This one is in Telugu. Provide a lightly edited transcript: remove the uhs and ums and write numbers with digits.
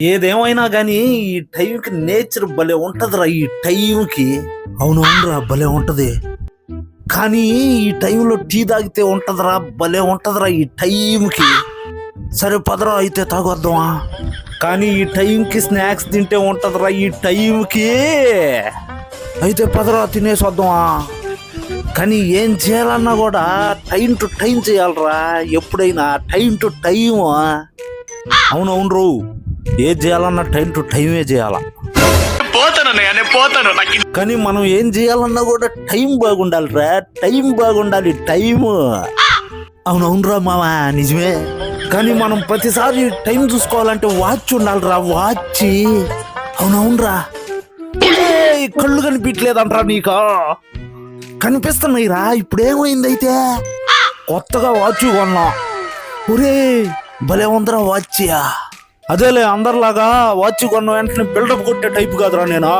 ఏదేమైనా గాని ఈ టైంకి నేచర్ భలే ఉంటదిరా. ఈ టైంకి అవునవునరా భలే ఉంటది. కానీ ఈ టైంలో టీ తాగితే ఉంటదిరా, భలే ఉంటదిరా ఈ టైంకి. సరే పదరా అయితే తాగొద్దామా. కానీ ఈ టైంకి స్నాక్స్ తింటే ఉంటదిరా ఈ టైంకి. అయితే పదరా తినేసి వద్దామా. కానీ ఏం చేయాలన్నా కూడా టైం టు టైం చేయాలరా. ఎప్పుడైనా టైం టు టైం. అవునవును రో, ఏం చేయాలన్నా టైం టు టైమే చేయాలా. కానీ మనం ఏం చేయాలన్నా కూడా టైం బాగుండాలిరా. టైం బాగుండాలి, టైం. అవునవునరా మామ, నిజమే. కానీ మనం ప్రతిసారి టైం చూసుకోవాలంటే వాచ్ ఉండాలిరా, వాచ్. అవునవునరా, కళ్ళు కనిపించలేదంటరా నీకు. కనిపిస్తున్నాయిరా. ఇప్పుడేమైంది అయితే కొత్తగా వాచ్ కొన్నా. ఒరే భలే ఉందిరా వాచ్. అదేలే అందరిలాగా వాచ్ కొన్న వెంటనే బిల్డప్ కొట్టే టైప్ కాదురా నేను.